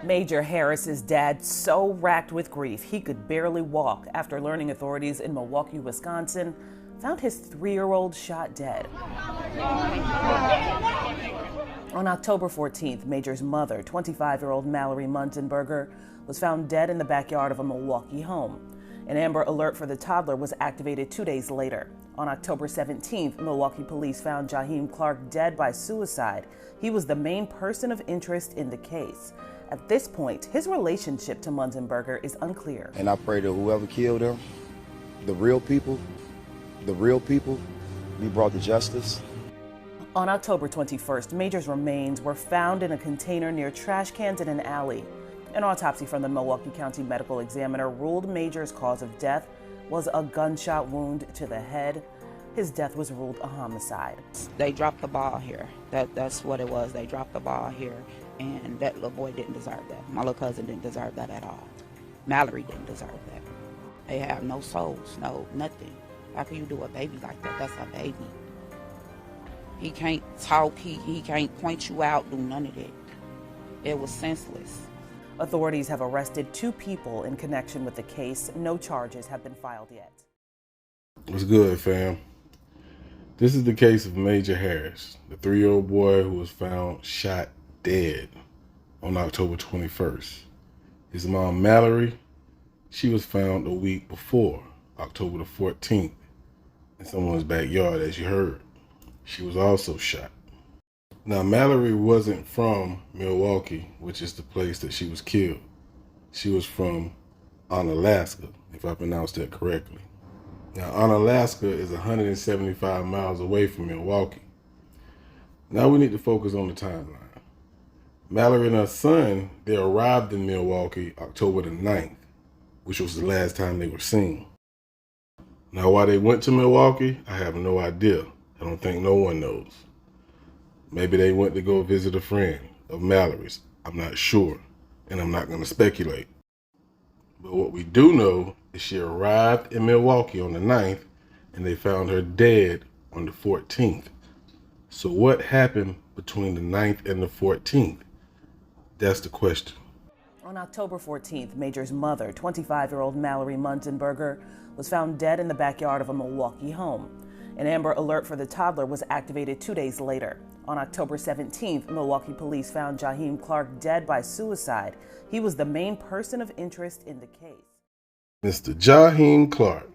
Major Harris's dad so racked with grief he could barely walk after learning authorities in Milwaukee, Wisconsin found his 3-year-old shot dead. On October 14th, Major's mother, 25-year-old Mallory Munzenberger, was found dead in the backyard of a Milwaukee home. An Amber Alert for the toddler was activated 2 days later. On October 17th, Milwaukee police found Jaheim Clark dead by suicide. He was the main person of interest in the case. At this point, his relationship to Munzenberger is unclear. And I pray that whoever killed him, the real people, be brought to justice. On October 21st, Major's remains were found in a container near trash cans in an alley. An autopsy from the Milwaukee County Medical Examiner ruled Major's cause of death was a gunshot wound to the head. His death was ruled a homicide. They dropped the ball here. That's what it was. They dropped the ball here, and that little boy didn't deserve that. My little cousin didn't deserve that at all. Mallory didn't deserve that. They have no souls, no nothing. How can you do a baby like that? That's a baby. He can't talk, he can't point you out, do none of that. It was senseless. Authorities have arrested 2 people in connection with the case. No charges have been filed yet. What's good, fam? This is the case of Major Harris, the 3-year-old boy who was found shot dead on October 21st. His mom, Mallory, she was found a week before, October the 14th, in someone's backyard, as you heard. She was also shot. Now, Mallory wasn't from Milwaukee, which is the place that she was killed. She was from Onalaska, if I pronounced that correctly. Now, Onalaska is 175 miles away from Milwaukee. Now we need to focus on the timeline. Mallory and her son, they arrived in Milwaukee October the 9th, which was the last time they were seen. Now, why they went to Milwaukee, I have no idea. I don't think no one knows. Maybe they went to go visit a friend of Mallory's. I'm not sure, and I'm not going to speculate. But what we do know is she arrived in Milwaukee on the 9th, and they found her dead on the 14th. So what happened between the 9th and the 14th? That's the question. On October 14th, Major's mother, 25-year-old Mallory Munzenberger, was found dead in the backyard of a Milwaukee home. An Amber Alert for the toddler was activated 2 days later. On October 17th, Milwaukee police found Jaheim Clark dead by suicide. He was the main person of interest in the case. Mr. Jaheim Clark.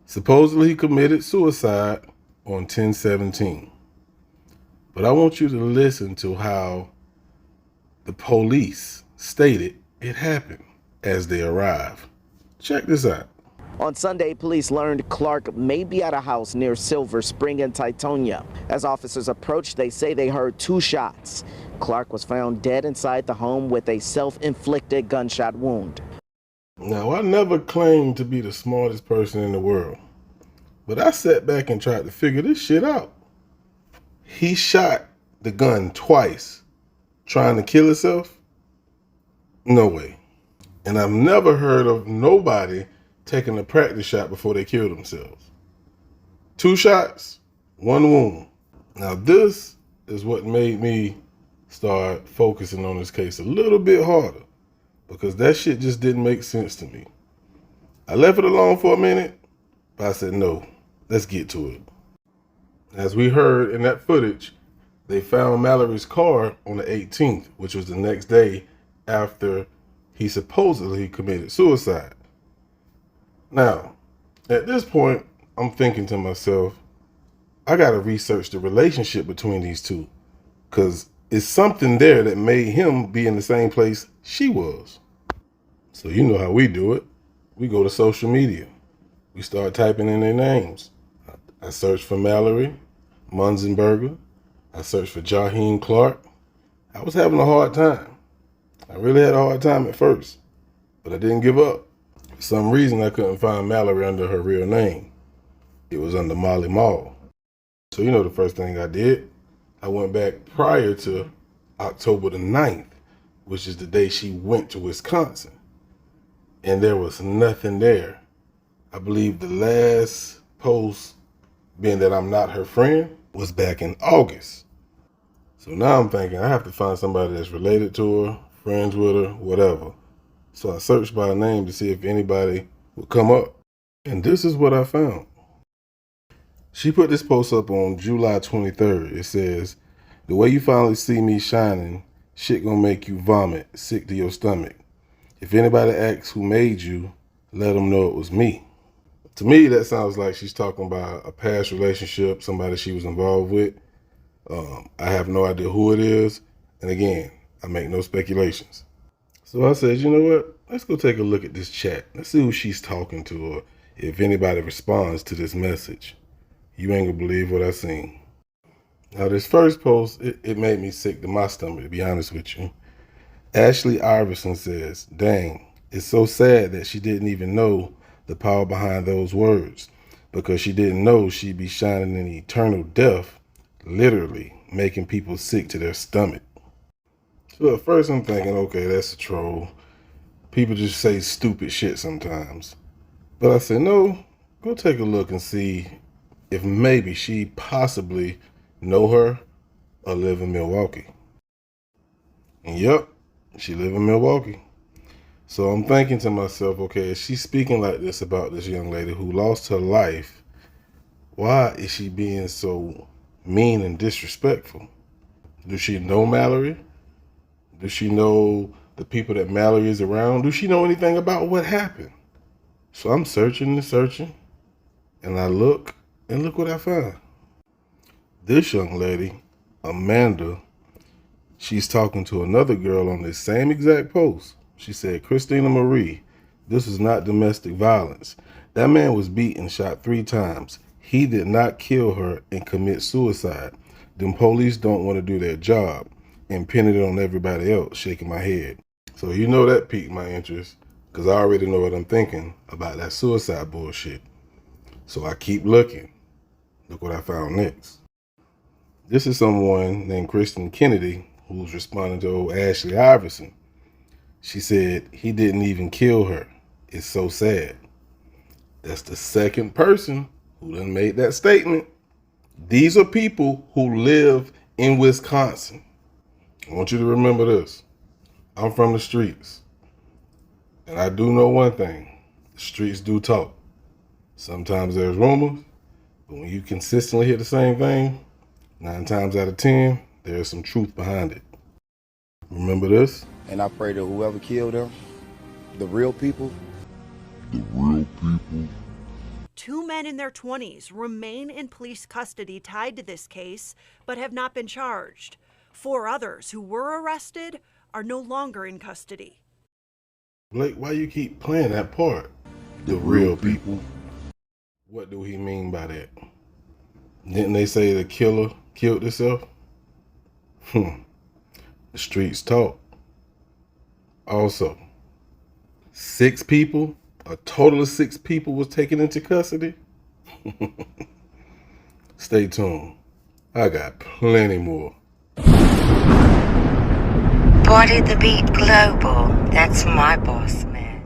Supposedly he committed suicide on 10/17. But I want you to listen to how the police stated it happened as they arrived. Check this out. On Sunday, police learned Clark may be at a house near Silver Spring in Titonia. As officers approached, they say they heard 2 shots. Clark was found dead inside the home with a self-inflicted gunshot wound. Now, I never claimed to be the smartest person in the world, but I sat back and tried to figure this shit out. He shot the gun twice, trying to kill himself? No way. And I've never heard of nobody taking a practice shot before they kill themselves. 2 shots, 1 wound. Now this is what made me start focusing on this case a little bit harder, because that shit just didn't make sense to me. I left it alone for a minute, but I said, no, let's get to it. As we heard in that footage, they found Mallory's car on the 18th, which was the next day after he supposedly committed suicide. Now, at this point, I'm thinking to myself, I gotta research the relationship between these two, because it's something there that made him be in the same place she was. So you know how we do it. We go to social media. We start typing in their names. I searched for Mallory Munzenberger. I searched for Jaheim Clark. I was having a hard time. I really had a hard time at first, but I didn't give up. For some reason, I couldn't find Mallory under her real name. It was under Molly Mall. So you know the first thing I did? I went back prior to October the 9th, which is the day she went to Wisconsin. And there was nothing there. I believe the last post, being that I'm not her friend, was back in August. So now I'm thinking I have to find somebody that's related to her, friends with her, whatever. So I searched by name to see if anybody would come up. And this is what I found. She put this post up on July 23rd. It says, "The way you finally see me shining, shit gonna make you vomit, sick to your stomach. If anybody asks who made you, let them know it was me." To me, that sounds like she's talking about a past relationship, somebody she was involved with. I have no idea who it is. And again, I make no speculations. So I said, you know what? Let's go take a look at this chat. Let's see who she's talking to or if anybody responds to this message. You ain't gonna believe what I seen. Now, this first post, it made me sick to my stomach, to be honest with you. Ashley Iverson says, "Dang, it's so sad that she didn't even know the power behind those words because she didn't know she'd be shining in eternal death, literally making people sick to their stomach." So at first I'm thinking, okay, that's a troll. People just say stupid shit sometimes. But I said, no, go take a look and see if maybe she possibly know her or live in Milwaukee. And yep, she live in Milwaukee. So I'm thinking to myself, okay, if she's speaking like this about this young lady who lost her life, why is she being so mean and disrespectful? Does she know Mallory? Does she know the people that Mallory is around? Does she know anything about what happened? So I'm searching and searching, and I look, and look what I find. This young lady, Amanda, she's talking to another girl on this same exact post. She said, "Christina Marie, this is not domestic violence. That man was beaten, shot 3 times. He did not kill her and commit suicide. Them police don't want to do their job," and pinning it on everybody else, shaking my head. So you know that piqued my interest because I already know what I'm thinking about that suicide bullshit. So I keep looking. Look what I found next. This is someone named Kristen Kennedy who's responding to old Ashley Iverson. She said, "He didn't even kill her. It's so sad." That's the second person who done made that statement. These are people who live in Wisconsin. I want you to remember this. I'm from the streets. And I do know one thing. The streets do talk. Sometimes there's rumors, but when you consistently hear the same thing, 9 times out of 10, there's some truth behind it. Remember this? And I pray that whoever killed them, the real people. 2 men in their 20s remain in police custody tied to this case, but have not been charged. 4 others who were arrested are no longer in custody. Blake, why you keep playing that part? The real people. What do he mean by that? Didn't they say the killer killed himself? The streets talk. Also, 6 people, a total of 6 people was taken into custody. Stay tuned. I got plenty more. Body the Beat Global, that's my boss, man.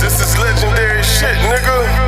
This is legendary shit, nigga.